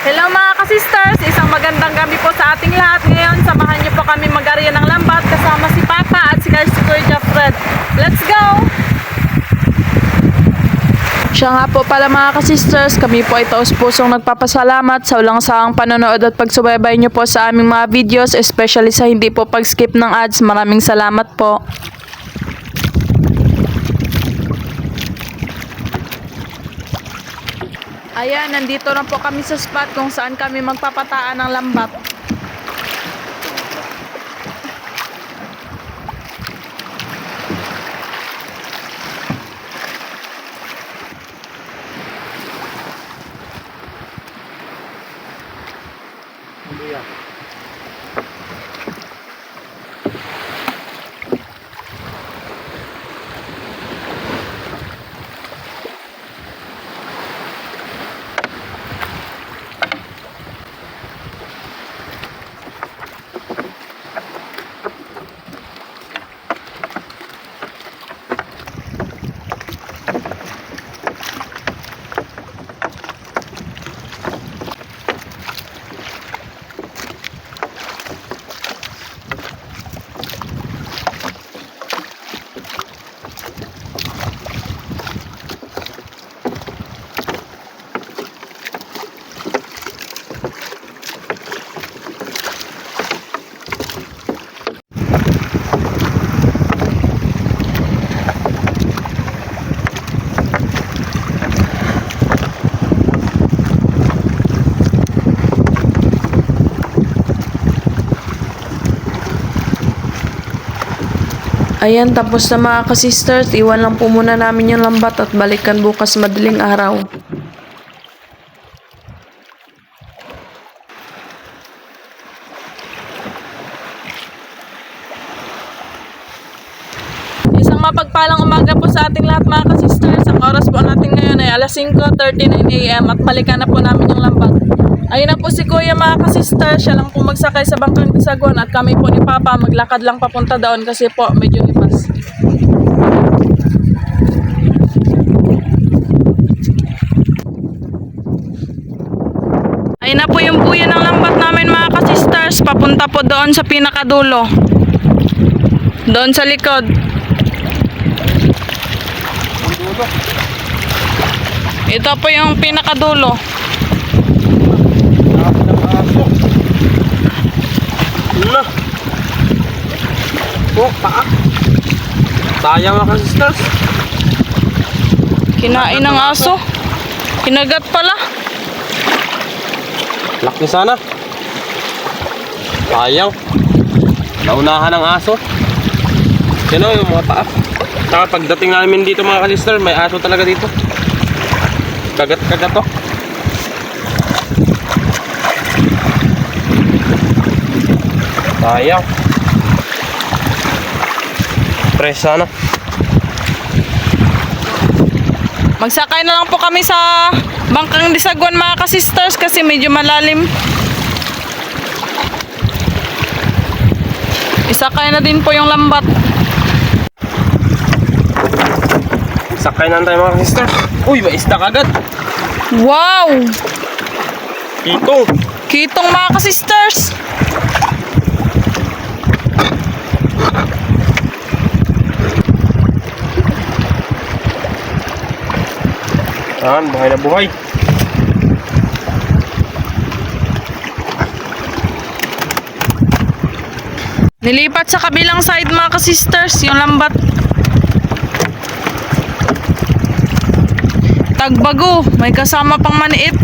Hello mga ka-sisters, isang magandang gabi po sa ating lahat. Ngayon, samahan niyo po kami mag-arya ng lambat kasama si Papa at si Kuya Jeffred. Let's go! Siya nga po pala mga ka-sisters, kami po ay taos-pusong nagpapasalamat sa walang saang panonood at pagsubaybay niyo po sa aming mga videos, especially sa hindi po pag-skip ng ads. Maraming salamat po. Ayan, nandito na po kami sa spot kung saan kami magpapataan ng lambat. Ayan, tapos na mga ka-sisters, iwan lang po muna namin yung lambat at balikan bukas madaling araw. Isang mapagpalang umaga po sa ating lahat mga ka-sisters. Ang oras po natin ngayon ay alas 5:39 AM at balikan na po namin yung lambat. Ayun na po si Kuya mga ka-sister, siya lang po magsakay sa bangkang Disaguan at kami po ni Papa maglakad lang papunta doon kasi po medyo lipas. Ayun na po yung buya ng lambat namin mga ka-sisters, papunta po doon sa pinakadulo. Doon sa likod. Ito po yung pinakadulo. Oh, paa. Sayang mga sisters. Kinain ng aso. Kinagat pala. Laki sana. Sayang. Naunahan ng aso. Sino yung mga paa? Saka pagdating namin dito mga ka-sister, may aso talaga dito. Kagat-kagat to. Sayang. Fresh sana. Magsakay na lang po kami sa bangkang Disaguan mga ka-sisters kasi medyo malalim. Isakay na din po yung lambat. Sakay na tayo mga ka-sister. Uy, may isda kagad. Wow! Kitong. Kitong mga ka-sisters. Ayan, buhay na buhay. Nilipat sa kabilang side mga ka-sisters yung lambat. Tagbago, may kasama pang maniit.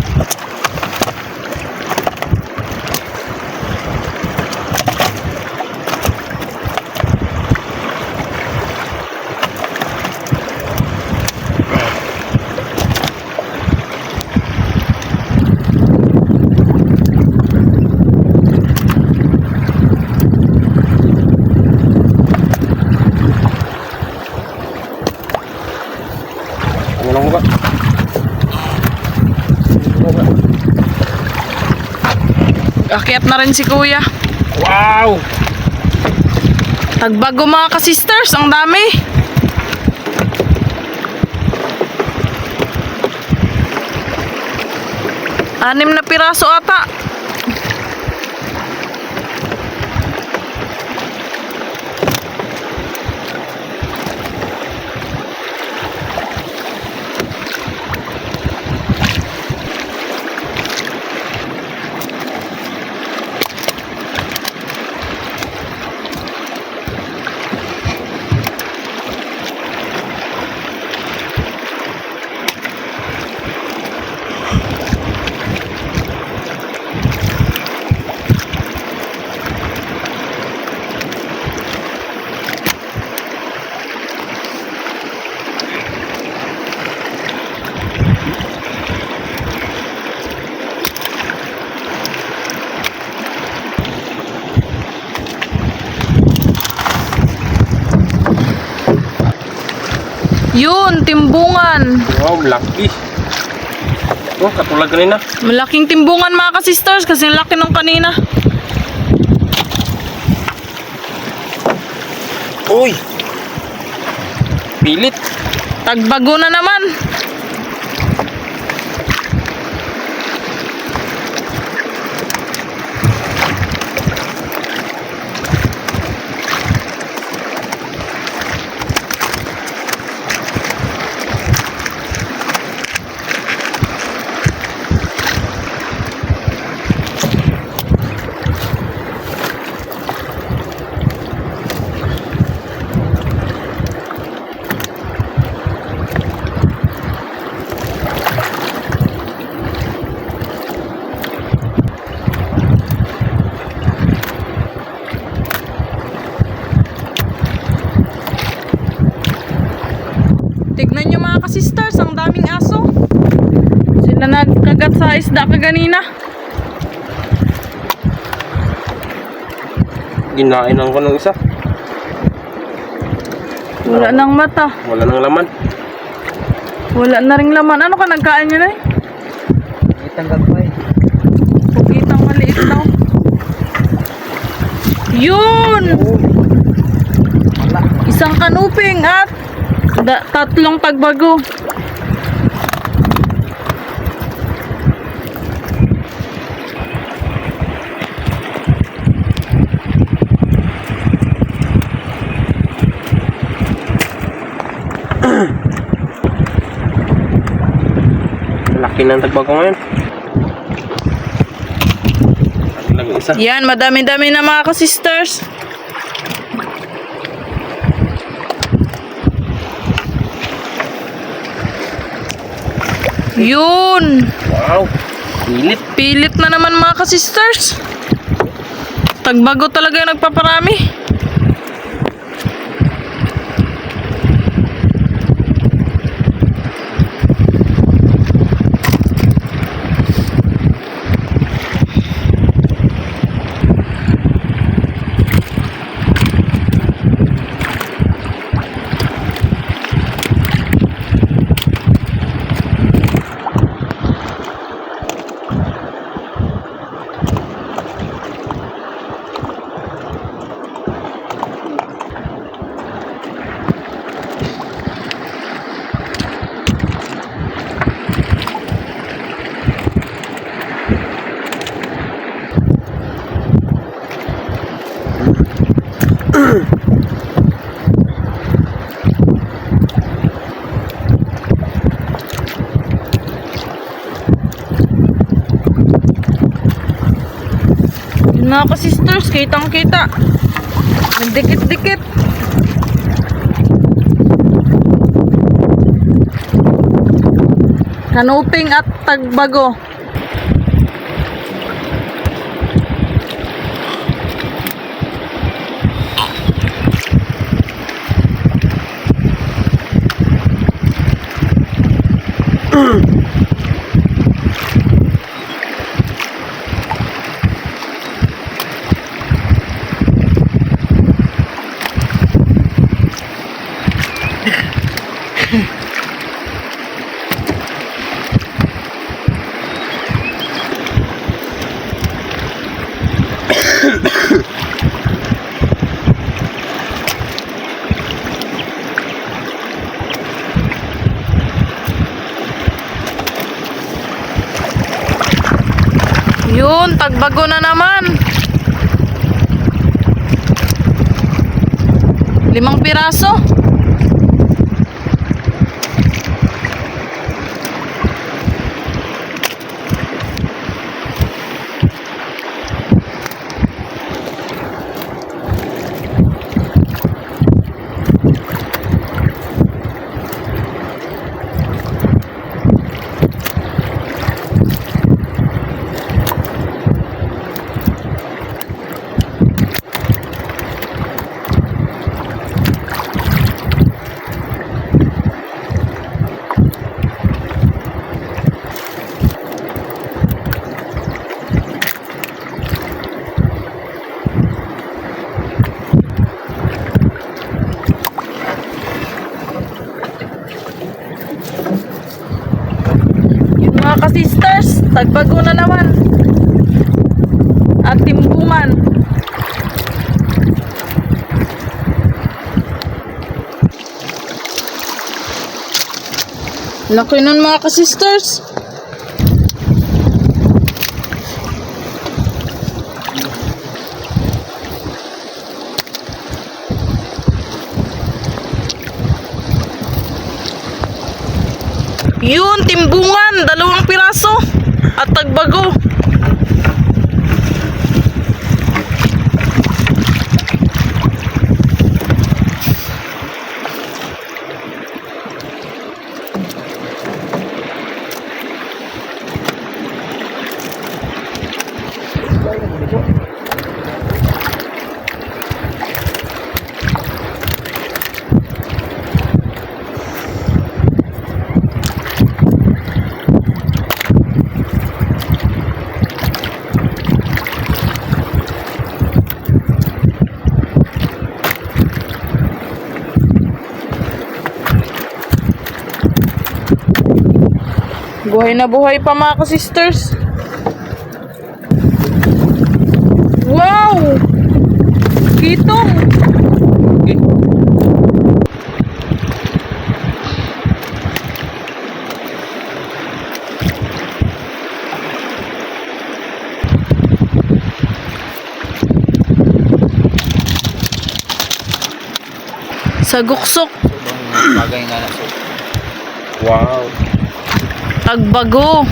Ano lang ba? Akyat na rin si Kuya. Wow! Tagbago mga ka-sisters, ang dami. 6 na piraso ata. Yun, timbungan. Wow, laki. Oh, katulad kanina. Malaking timbungan mga ka-sisters kasi laki nung kanina. Uy! Pilit. Tagbago na naman. Tignan nyo mga ka-sisters, ang daming aso. Sila nagkagat sa isda kaganina. Ginainan ko ng isa. Wala nang mata. Wala nang laman. Wala na ring laman. Ano ka nagkain nyo na eh? Itang gagawin. Pugitang maliit daw. Yun! Isang kanuping at 3 pagbago. Laki ng tagbago ngayon. Lagi isa. Yan, madami-dami na mga ka-sisters. Yun! Wow! Pilit. Pilit na naman mga ka-sisters. Tagbago talaga yung nagpaparami. Yun na ka-sisters, kitang-kita. Nagdikit-dikit. Kanuping at tagbago. Yun, tagbago na naman. 5 piraso. Yun mga ka-sisters, tagbago na naman. At timbungan. Laki nun mga ka-sisters. Yun, timbungan, 2 piraso at tagbago. Buhay na buhay pa mga ka-sisters. Wow! Kitong! Okay. Sa guksok, Bagay nga na so. Wow. tagbago.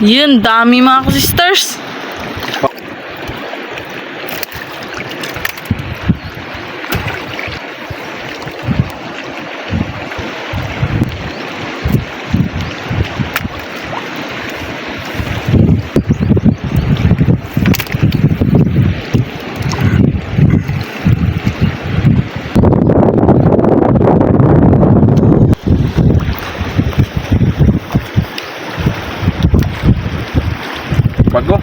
Yun, dami mga ka-sisters. Bago.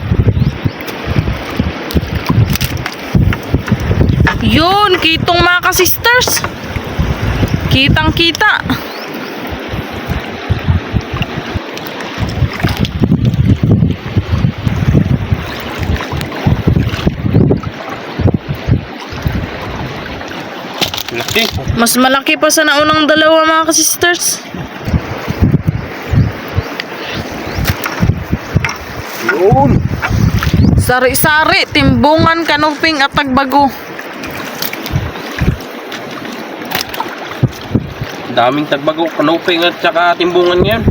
Yun, kitong mga ka-sisters. Kitang kita. Laki. Mas malaki pa sa naunang 2 mga ka-sisters. Yun. Sari-sari, timbungan, kanuping at tagbago. Daming tagbago, kanoping at saka timbungan yan.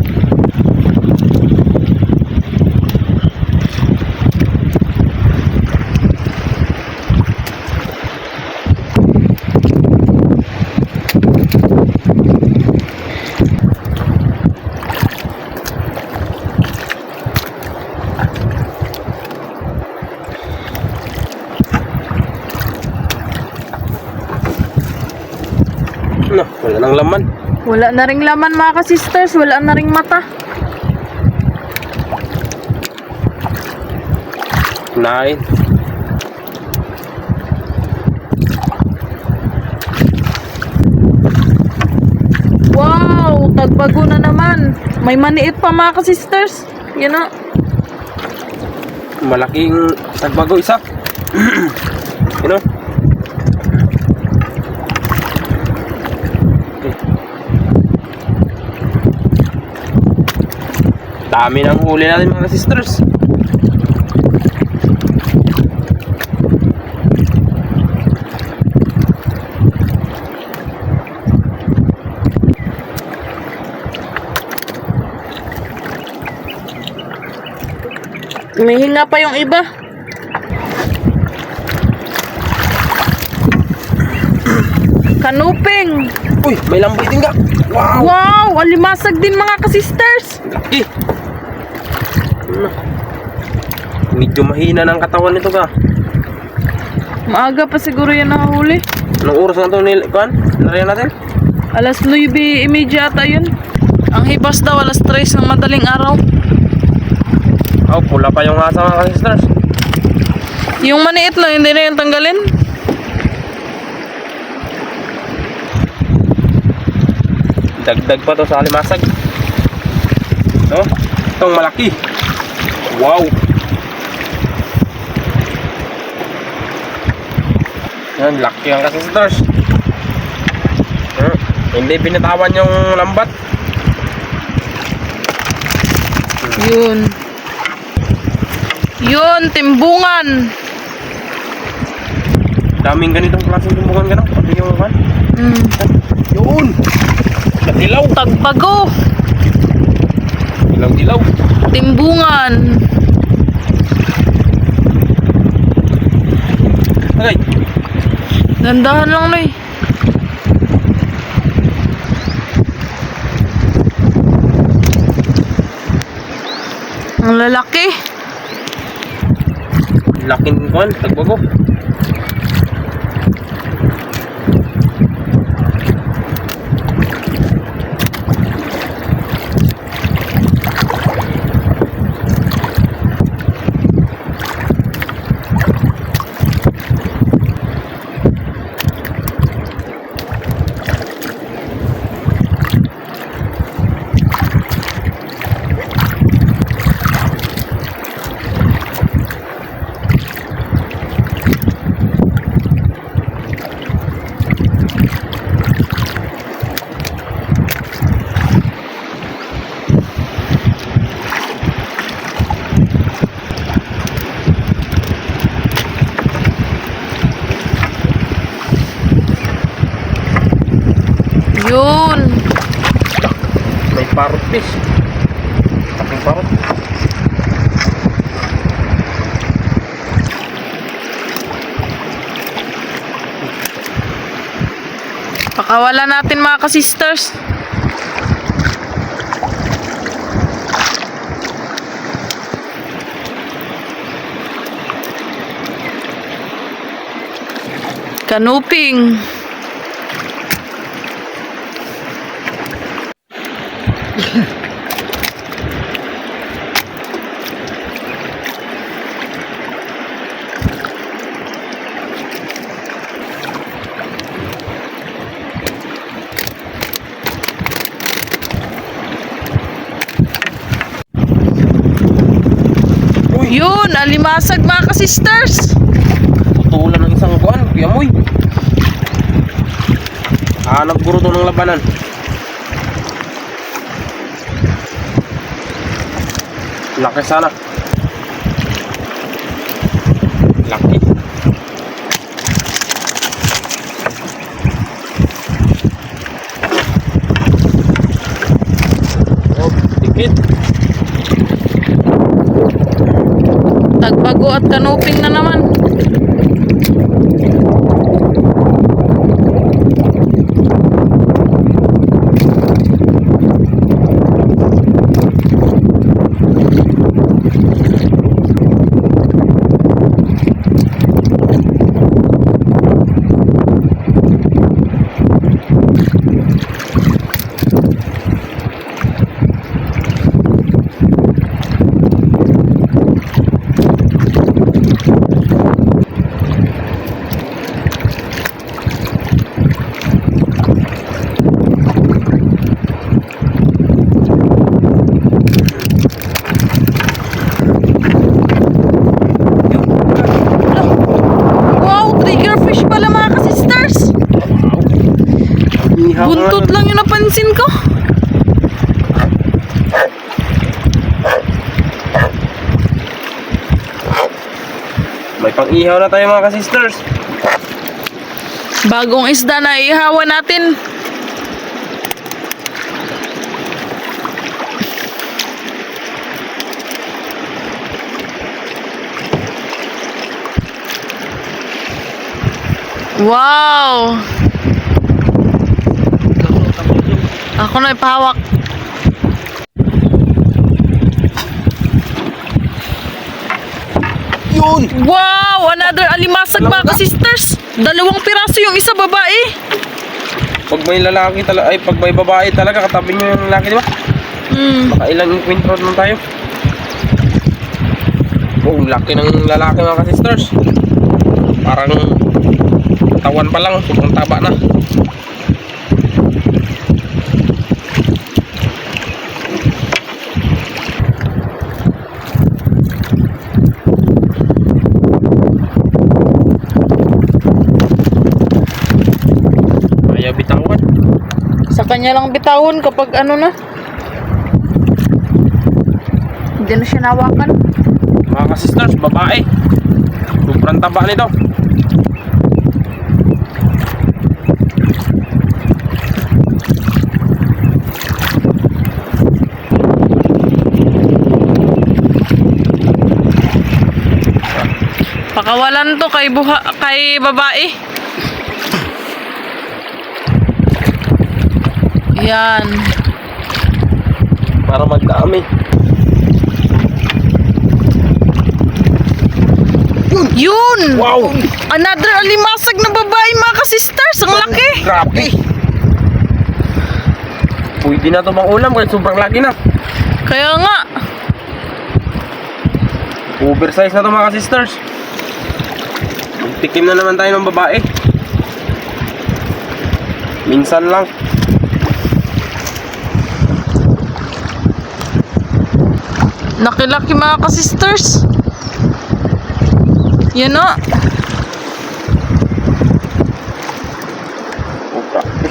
No, wala nang laman. Wala na ring laman mga ka-sisters, wala na ring mata. Nine. Wow, tagbago na naman. May maniit pa mga ka-sisters. Yun na. Malaking tagbago isa. You know? Dami ng huli natin mga sisters. May hinga pa yung iba. Kanuping. Uy, may lamboy din ka. Wow! Wow, alimasag din mga ka-sisters. Laki! Medyo mahina ng katawan nito ka. Maaga pa siguro yan nahuli. Anong oras na ito Kuan? Nariyan natin? Alas 9:30 ata yun. Ang hibas daw alas 3 ng madaling araw. Oh, pula pa yung asa mga sisters. Yung maniit lang, hindi na yung tanggalin. Dagdag pa to sa alimasag. No? Itong malaki. Wow! Yan, laki ang sisters. Hindi binitawan yung lambat. Yun. Yun, timbungan. Daming ganitong klaseng tumbukan gano'n. Pati yung kan. Yun! Dilaw! Tagpago. Dilaw-dilaw. Timbungan. Tagay! Dandahan lang na eh. Ang lalaki. Laking kuan, tagbago. Yun. May parrot fish. Laking parrot. Pakawala natin mga ka-sisters. Kanuping. Yun, alimasag mga ka-sisters. Tutulan ng isang kuan, piyamoy. Nagburo to ng labanan. Laki sana. Laki. Oh, dikit. Tagbago at kanuping na naman. Buntot lang yung napansin ko. pang-ihaw na tayo mga ka-sisters. Bagong isda na ihawan natin. Wow! Ako na ipahawak. Yun! Wow! Another alimasag mga ka-sisters. 2 piraso yung isa babae. Pag may lalaki talaga, ay pag may babae talaga, katabi nyo yung lalaki, di ba? Baka ilang encuentro naman tayo. Oh, laki ng lalaki mga ka-sisters. Parang katawan pa lang, sobrang taba na. Ayaw bitawan. Sa kanya lang bitawon kapag ano na. Hindi na siya nawakan. Mga ka-sisters, babae. Sobrang taba nito. Pakawalan to kay babae. Yan. Para magdami. Yun! Wow! Another alimasag na babae mga ka-sisters. Ang laki. Grabe! Pwede na ito mang ulam kasi sobrang laki na. Kaya nga. Oversize na ito mga sisters. Magtikim na naman tayo ng babae. Minsan lang. Laki-laki mga ka-sisters. Yan o. Oh, grabe.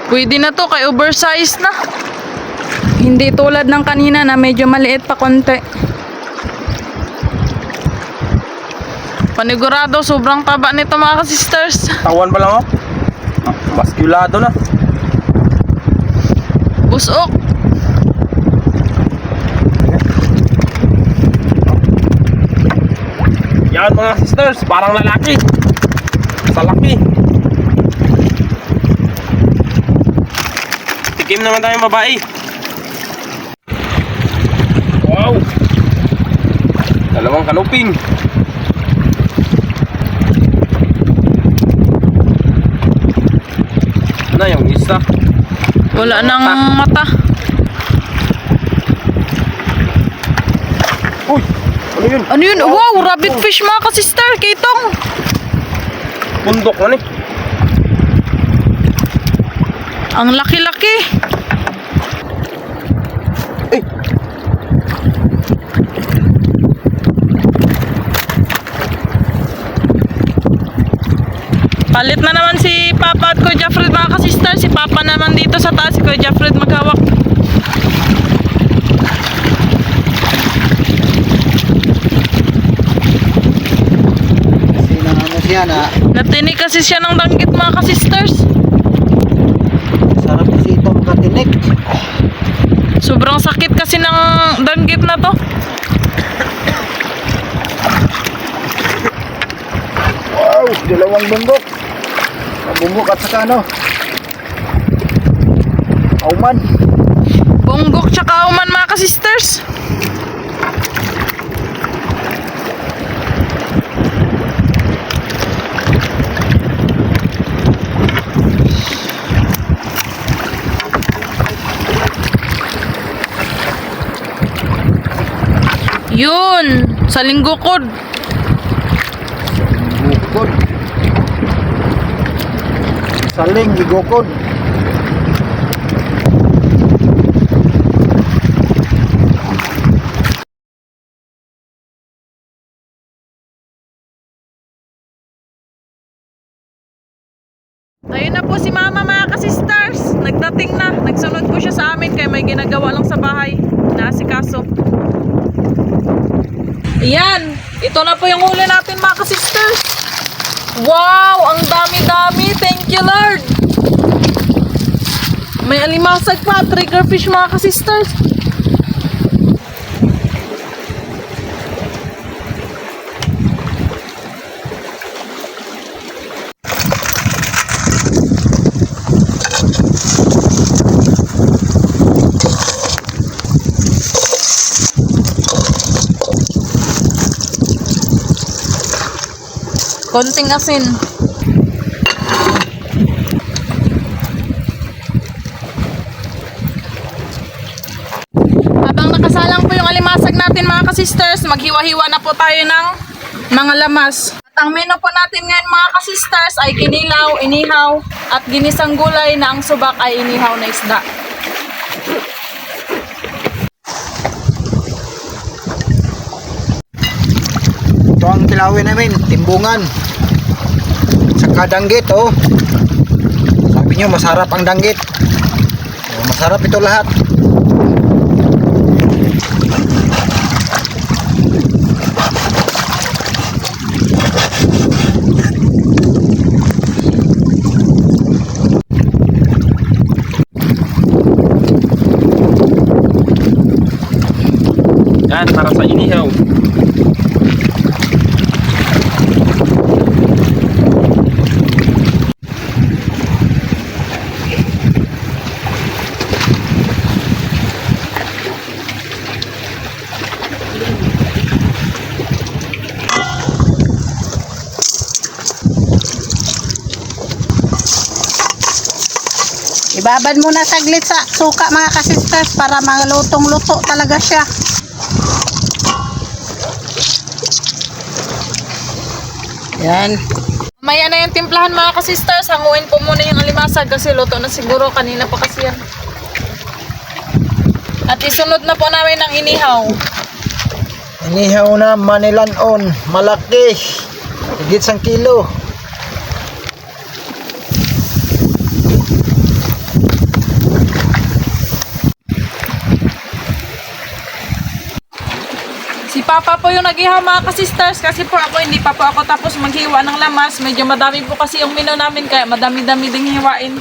Pwede na to kay oversize na. Hindi tulad ng kanina na medyo maliit pa konti. Panigurado, sobrang taba nito mga ka-sisters. Tawan pa lang oh. Maskulado na. Busok. Yan mga sisters, parang lalaki. Sa laki. Tikim naman tayong babae. Wow! Dalawang kanuping. Na yung isa. Wala nang mata. Uy! Ano yun? Ano yun? Wow! Rabbit fish mga ka-sister. Kitong. Bundok man eh. Ang laki-laki. Eh! Palit na naman si Papa at Kuya Fred mga ka-sister. Si Papa naman dito sa taas. Si Kuya Fred maghawak. Kasi ano siya na, Natinig kasi siya ng danggit mga ka-sisters. sarap kasi ito makatinik. Sobrang sakit kasi ng danggit na to. Wow, dalawang bundok. Bundok at saka ano, auman. Bonggok tsaka uman mga ka-sisters. Yun, sa linggukod. Gukod. Saling, gigukod. Ayun na po si Mama mga ka-sisters. Nagdating na. Nagsunod po siya sa amin kaya may ginagawa lang sa bahay. Naasikaso. Ayan, ito na po yung huli natin mga ka-sisters. Wow, ang dami-dami. Thank you, Lord. May alimasag pa, triggerfish mga ka-sisters. Konting asin. Habang nakasalang po yung alimasag natin mga ka-sisters, maghiwa-hiwa na po tayo ng mga lamas. At ang menu po natin ngayon mga ka-sisters ay kinilaw, inihaw, at ginisang gulay na ang subak ay inihaw na isda. Ito ang kilawin namin, timbungan. Saka danggit, oh. Sabi nyo, masarap ang danggit. Oh, masarap ito lahat. Yan, para sa inihaw. Ibabad muna saglit sa suka mga ka-sisters para malutong-luto talaga siya. Yan. Maya na yung timplahan mga ka-sisters. Hanguin po muna yung alimasag kasi luto na siguro. Kanina pa kasi yan. At isunod na po namin ang inihaw. Inihaw na manilanon, malaki. Higit 1 kilo. Si Papa po yung nag-ihaw mga ka-sisters kasi po ako hindi pa po ako tapos maghiwa ng lamas. Medyo madami po kasi yung menu namin kaya madami-dami ding hiwain.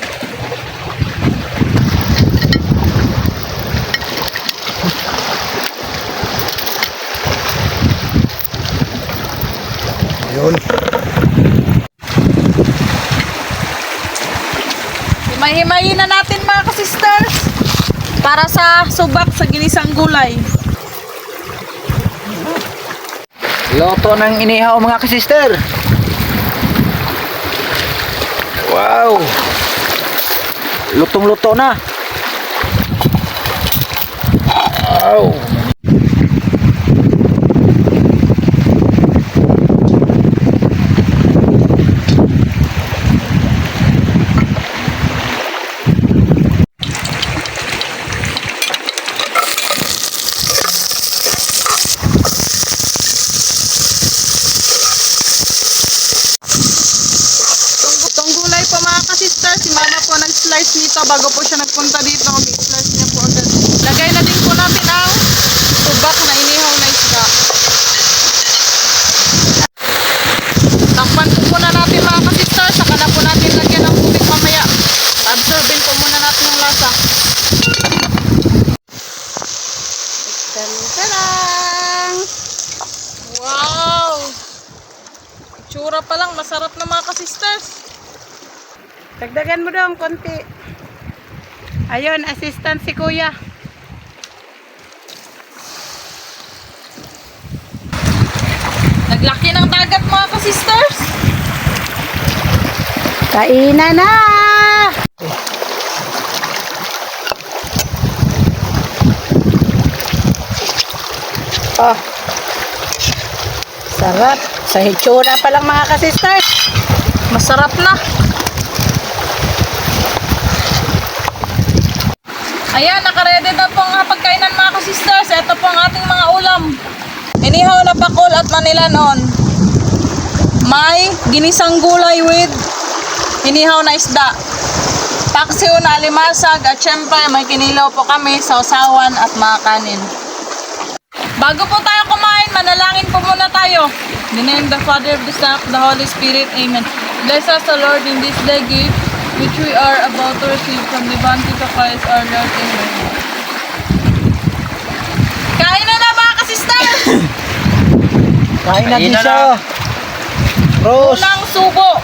Yun. Himay-himayin na natin mga ka-sisters para sa subak sa ginisang gulay. Loto ng inihaw mga ka-sister. Wow. Lutong-luto na. Wow. Itong gulay po mga ka-sisters, si Mama po nag-slice nito bago po siya nagpunta dito. Mag-slice niya po agad. Lagay na din po natin ang subak na inihaw na isda. Takpan po muna natin mga ka-sisters, saka na po natin lagyan ng tubig mamaya. Absorbin po muna natin yung lasa. Tarang! Wow! Itsura pa lang, masarap na mga ka-sisters. Dagdagan mo daw konti. Ayun, assistant si Kuya. Naglaki ng dagat mga ka-sisters. Kainan na! Oh. Sarap. Sa hitsura pa lang mga ka-sisters. Masarap na. Ayan, nakaredy na po ang pagkainan mga ka-sisters. Ito po ang ating mga ulam. Inihaw na pakol at manilanon. May ginisang gulay with inihaw na isda. Paksiw na alimasag at syempre may kinilaw po kami, sausawan at mga kanin. Bago po tayo kumain, Manalangin po muna tayo. In the name of the Father, of the Son, of the Holy Spirit. Amen. Bless us, O Lord, in this day gift, which we are about to receive from the bounty of Christ our Lord. Amen. Kain na mga ka-sister! Kain na Kain din na siya. na. Rose. Unang subo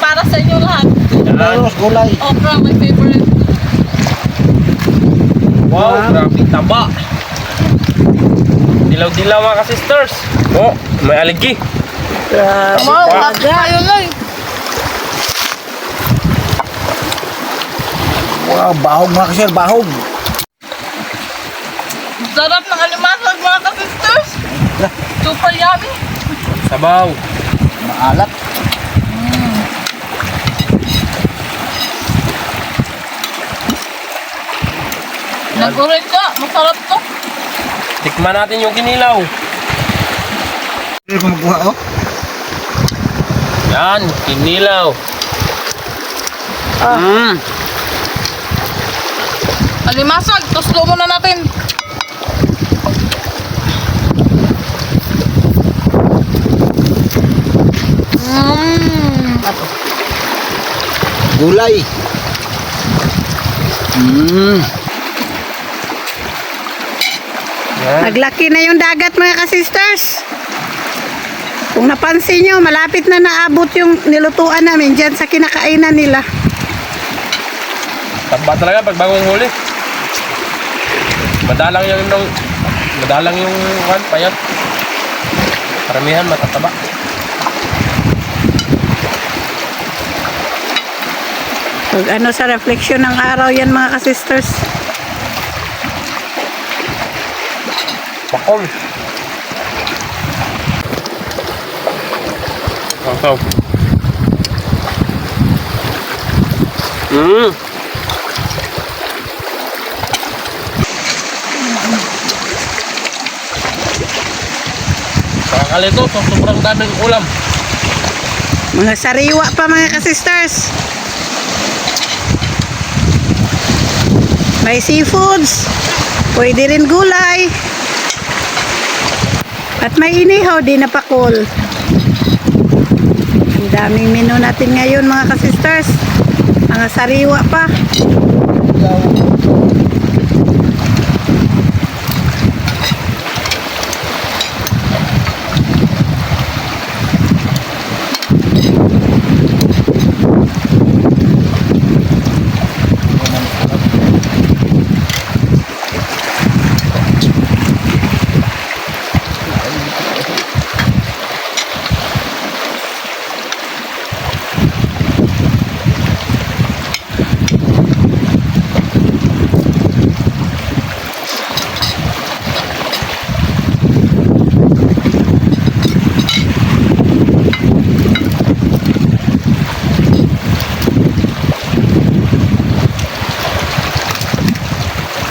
para sa inyo lahat. Rose gulay. Okra, my favorite. Wow, grabe taba. Dilaw-dilaw mga ka-sisters. Oh, may aligi. Wow, pa. tayo lang. Wow, bahog mga kasir, bahog. Sarap ng alimasag mga ka-sisters. Super yummy. Sabaw. Maalat. Nag-urit ka, masarap to. Tikman natin yung kinilaw. Hindi ko magkuha, oh. Yan, kinilaw. Alimasag, tuslo muna natin. Gulay. Yan. Naglaki na yung dagat mga ka-sisters. Kung napansin nyo, malapit na naabot yung nilutuan namin dyan sa kinakainan nila. Taba talaga pag bagong huli. Madalang yung payat. Paramihan matataba. Pag ano sa refleksyon ng araw yan mga ka-sisters. Pakol. Ang Kakalito, so sobrang daming ulam. Mga sariwa pa mga ka-sisters. May seafoods. Pwede rin gulay. At may inihaw din na pakol. Ang daming menu natin ngayon mga ka-sisters. Mga sariwa pa.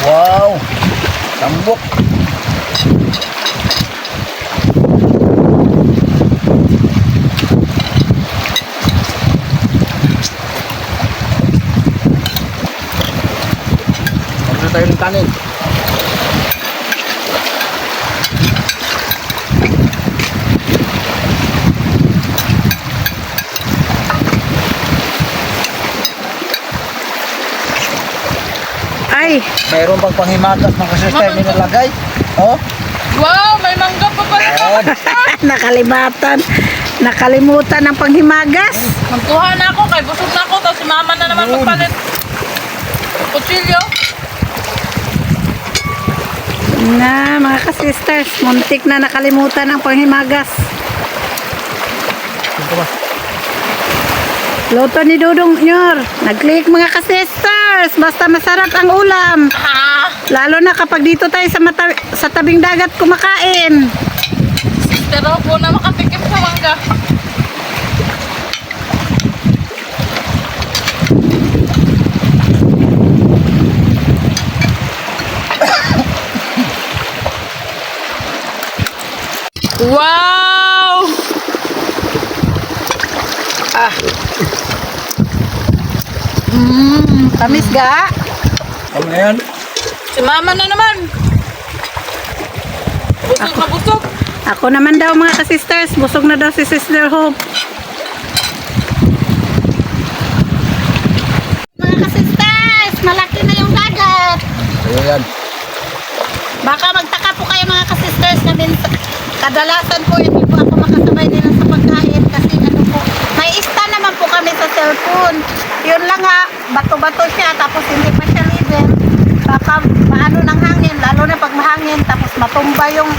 Wow. Tambok. Ano tayo ng kanin? Ay, Mayroon pang panghimagas ng kasistay nilagay. Oh. Wow, may mangga pa pala. Ayan. nakalimatan. Nakalimutan ng panghimagas. Magkuha na ako, kay busog na ako, tapos si mama na naman magpalit. Kutsilyo. Na mga ka-sisters, muntik na nakalimutan ng panghimagas. Luto ni Dudong Nyor. Nag-click mga ka-sisters. Basta masarap ang ulam. Ah, Lalo na kapag dito tayo sa tabing dagat kumakain. pero ako na makatikim sa mangga. Wow! Tamis ga? Ano yan? Si mama na naman. Busog na busog. Ako naman daw mga ka-sisters, busog na daw si Sister Hope. Mga ka-sisters, malaki na yung dagat. Ayo yan. Baka magtaka po kayo mga ka-sisters na kadalasan po hindi po ako makasabay nila sa pagkain kasi ano po, may ista naman po kami sa cellphone. Yun lang nga, bato-bato siya tapos hindi pa siya level. Baka maano ng hangin, lalo na pag mahangin tapos matumba yung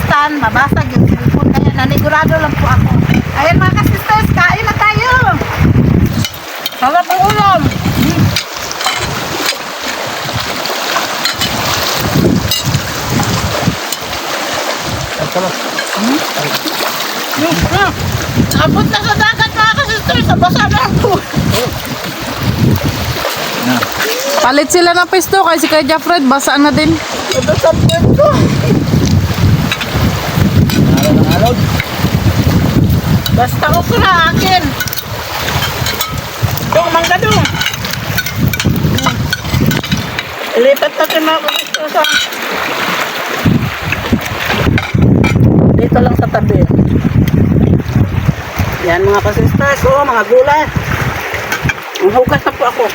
stand, mabasag yung cellphone. Kaya nanigurado lang po ako. Ayun mga ka-sisters, kain na tayo! Sarap ang ulam! Abot na sa dagat mga ka-sisters, basa na ako. Palit sila ng pisto kasi kay Jeffred, basa na din. Ito sa puwet ko. Alod. Basta ako na akin. Dong, mangga dong. Ilipat natin mga ka-sisters sa... Dito lang sa tabi. Yan mga ka-sisters, oh, mga gulay. Ang hugas na po ako.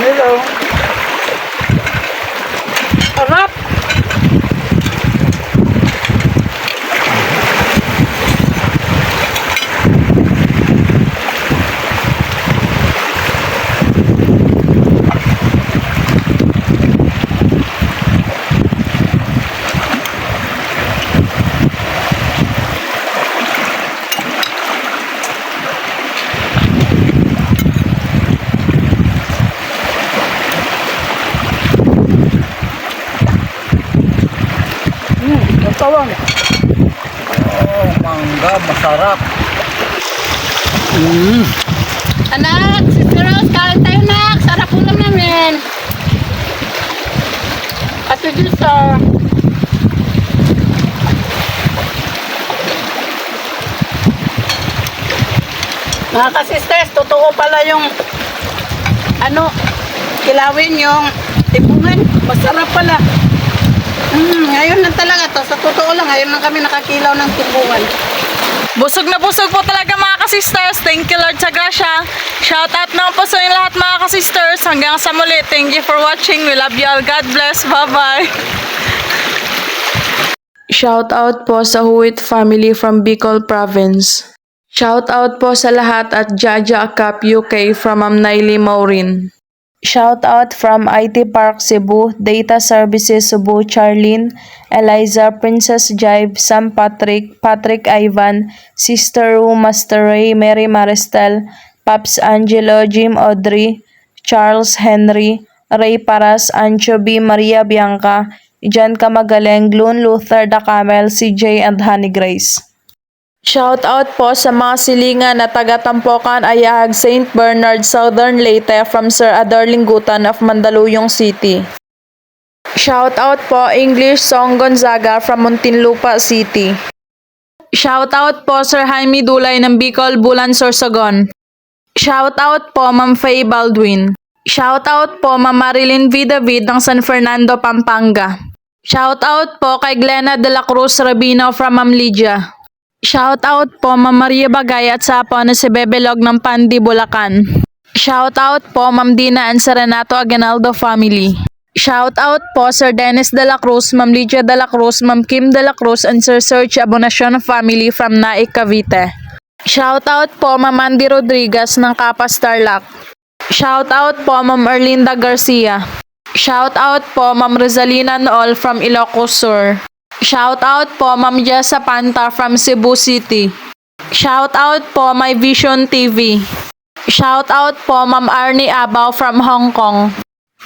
Hello. Harap. Tawang. Oh, mangga, masarap. Anak, Sister Rose, kain tayo nak. Sarap ulam namin. Ate Jusa. Mga ka-sisters, totoo pala yung kilawin yung tipungan. Masarap pala. Ngayon na talaga to. Sa totoo lang, ngayon lang kami nakakilaw ng tipungan. Busog na busog po talaga mga ka-sisters. Thank you Lord sa grasya. Shout out naman po sa inyo lahat mga ka-sisters. Hanggang sa muli. Thank you for watching. We love you all. God bless. Bye-bye. Shout out po sa Huit family from Bicol Province. Shout out po sa lahat at Jaja Akap UK from Ma'am Naily Maureen. Shout out from IT Park Cebu, Data Services Cebu, Charlene, Eliza, Princess Jive, Sam Patrick, Patrick Ivan, Sister Ru, Master Ray, Mary Maristel, Paps Angelo, Jim Audrey, Charles Henry, Ray Paras, Anchoby, Maria Bianca, Jan Kamagaling, Glun Luther, The Camel, CJ, and Honey Grace. Shout out po sa mga silingan na taga-Tampokan, Ayahag, St. Bernard, Southern Leyte from Sir Ador Linggutan of Mandaluyong City. Shout out po English Song Gonzaga from Muntinlupa City. Shout out po Sir Jaime Dulay ng Bicol, Bulan, Sorsogon. Shout out po Ma'am Faye Baldwin. Shout out po Ma'am Marilyn V. David ng San Fernando, Pampanga. Shout out po kay Glenna de la Cruz Rabino from Ma'am Lydia. Shout out po Ma'am Maria Bagay at sapo na si Bebelog ng Pandi, Bulacan. Shout out po Ma'am Dina and Sir Renato Aguinaldo family. Shout out po Sir Dennis de la Cruz, Ma'am Lydia de la Cruz, Ma'am Kim de la Cruz and Sir Serge Abonacion family from Naik, Cavite. Shout out po Ma'am Andy Rodriguez ng Kapas Tarlac. Shout out po Ma'am Erlinda Garcia. Shout out po Ma'am Rizalina Nool from Ilocos Sur. Shout out po Ma'am Jessa Panta from Cebu City. Shout out po My Vision TV. Shout out po Ma'am Arnie Abaw from Hong Kong.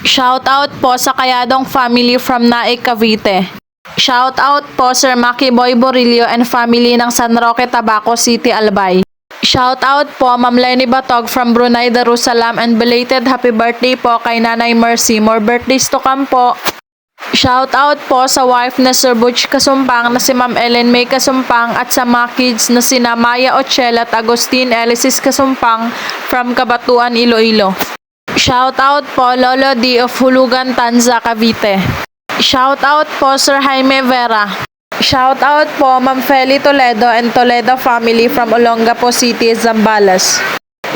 Shout out po sa Kayadong family from Naik, Cavite. Shout out po Sir Maki Boy Borillo and family ng San Roque, Tabaco City, Albay. Shout out po Ma'am Lenny Batog from Brunei, Darussalam and belated happy birthday po kay Nanay Mercy. More birthdays to come po. Shout out po sa wife na Sir Butch Kasumpang na si Ma'am Ellen May Kasumpang at sa mga kids na sina Maya Ochel at Agustin Elisis Kasumpang from Kabatuan, Iloilo. Shout out po Lolo D of Hulugan, Tanza, Cavite. Shout out po Sir Jaime Vera. Shout out po Ma'am Feli Toledo and Toledo family from Olongapo City, Zambales.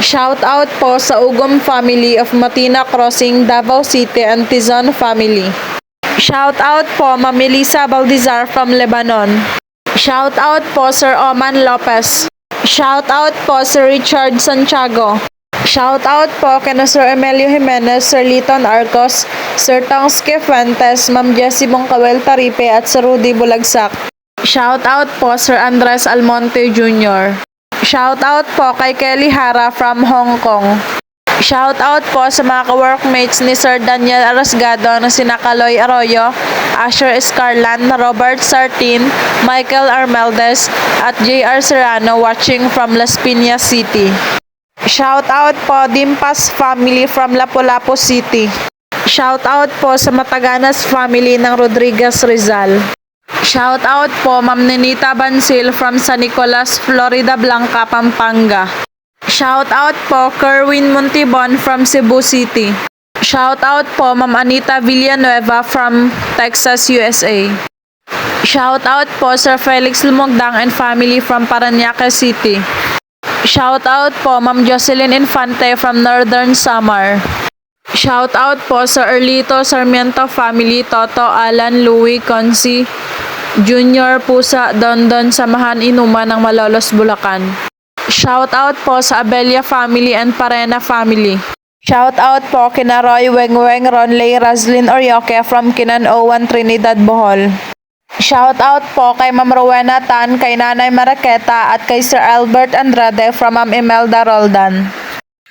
Shout out po sa Ugom family of Matina Crossing, Davao City and Tizon family. Shout out po Ma'am Melissa Baldizar from Lebanon. Shout out po Sir Oman Lopez. Shout out po Sir Richard Santiago. Shout out po kina Sir Emilio Jimenez, Sir Liton Arcos, Sir Tongske Fuentes, Ma'am Jessie Bongkawel Taripe at Sir Rudy Bulagsak. Shout out po Sir Andres Almonte Jr. Shout out po kay Kelly Hara from Hong Kong. Shout out po sa mga ka-workmates ni Sir Daniel Arasgado na sina Kaloy Arroyo, Asher Escarlan, Robert Sartin, Michael Armeldes at JR Serrano watching from Las Piñas City. Shout out po Dimpas family from Lapu-Lapu City. Shout out po sa Mataganas family ng Rodriguez Rizal. Shout out po Ma'am Nenita Bansil from San Nicolas, Florida Blanca, Pampanga. Shout out po Kerwin Montibon from Cebu City. Shout out po Ma'am Anita Villanueva from Texas, USA. Shout out po Sir Felix Lumogdang and family from Parañaque City. Shout out po Ma'am Jocelyn Infante from Northern Samar. Shout out po sa Erlito Sarmiento family, Toto, Alan, Louie, Consi, Junior, Pusa, Dondon, Samahan, Inuman ng Malolos, Bulacan. Shout out po sa Abelia family and Parena family. Shout out po kina Roy Wengweng, Ronley, Razlin Orioque from Kinan-Owan, Trinidad, Bohol. Shout out po kay Ma'am Rowena Tan, kay Nanay Maraqueta at kay Sir Albert Andrade from Ma'am Imelda Roldan.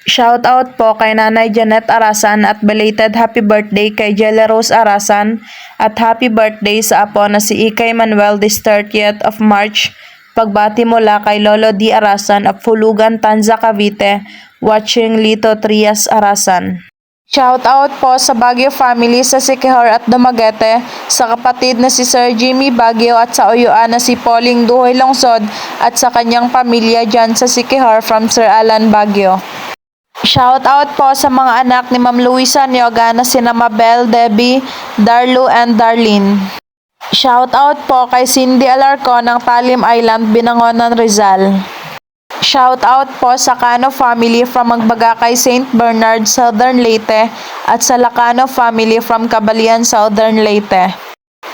Shout out po kay Nanay Janet Arasan at belated happy birthday kay Jelle Rose Arasan at happy birthday sa apo na si Ikay Manuel this 30th of March. Pagbati mula kay Lolo D. Arasan of Hulugan, Tanza, Cavite, watching Lito Trias Arasan. Shout out po sa Baguio family sa Siquijor at Dumaguete, sa kapatid na si Sir Jimmy Baguio at sa uyuan na si Pauling Duhoy Longsod at sa kanyang pamilya dyan sa Siquijor from Sir Alan Baguio. Shout out po sa mga anak ni Ma'am Luisa Nyoga na sina Mabel, Debbie, Darlu and Darlene. Shout out po kay Cindy Alarco ng Talim Island, Binangonan, Rizal. Shout out po sa Cano family from Magbagakay, St. Bernard, Southern Leyte at sa Lacano family from Cabalian, Southern Leyte.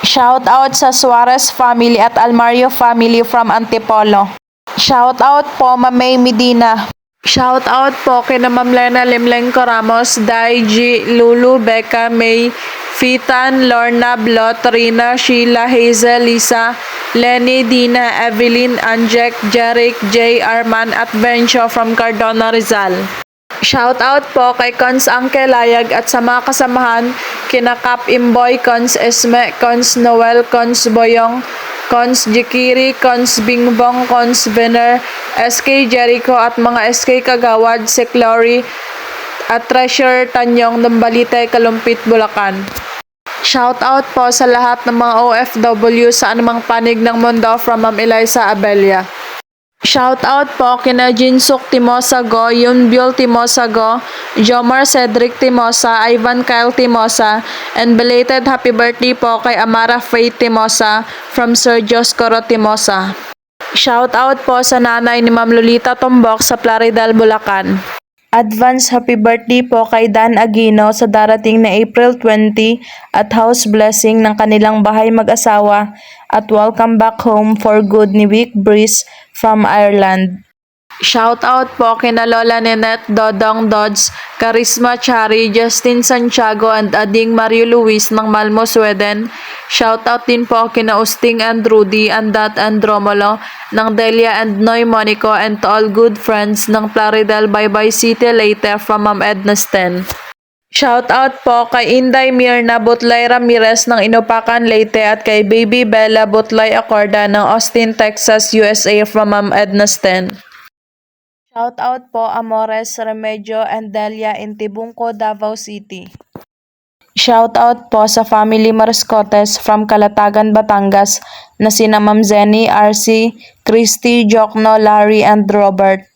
Shout out sa Suarez family at Almario family from Antipolo. Shout out po Ma'am May Medina. Shout out po kina Ma'am Lena Limlengco Ramos, Dai G, Lulu, Becca, May, Fitan, Lorna, Blot, Rina, Sheila, Hazel, Lisa, Lenny, Dina, Evelyn, Anjek, Jeric, J, Arman at Vencio from Cardona, Rizal. Shout out po kay Cons Angke Layag at sa mga kasamahan kina Kap Imboy, Cons Esme, Cons Noel, Cons Boyong, Cons Jikiri, Cons Bingbong, Cons Vener, SK Jericho at mga SK Kagawad, Seclory at Treasure Tanyong, Numbalite, Kalumpit, Bulacan. Shout out po sa lahat ng mga OFW sa anumang panig ng mundo from Ma'am Eliza Abelia. Shout out po kina Jinsuk Timosago, Yunbyul Timosago, Jomar Cedric Timosa, Ivan Kyle Timosa, and belated happy birthday po kay Amara Faith Timosa from Sir Joscoro Timosa. Shout out po sa nanay ni Ma'am Lolita Tombok sa Plaridal, Bulacan. Advance happy birthday po kay Dan Aguino sa darating na April 20 at house blessing ng kanilang bahay mag-asawa at welcome back home for good ni Vic Breeze from Ireland. Shout out po kina Lola Ninette, Dodong Dodds, Charisma Chari, Justin Santiago and Ading Mario Luis ng Malmo, Sweden. Shout out din po kina Usting and Rudy, Andat and Romulo ng Delia and Noy Monico and to all good friends ng Plaridel, Baybay City, Leyte from Ma'am Edna Sten. Shout out po kay Inday Mirna Butlay Ramirez ng Inupacan, Leyte at kay Baby Bella Butlay Acorda ng Austin, Texas, USA from Ma'am Edna Sten. Shout out po Amores, Remedio and Delia in Tibungco, Davao City. Shout out po sa family Mariscotes from Calatagan, Batangas na sina Ma'am Zenny, RC, Christy, Jokno, Larry and Robert.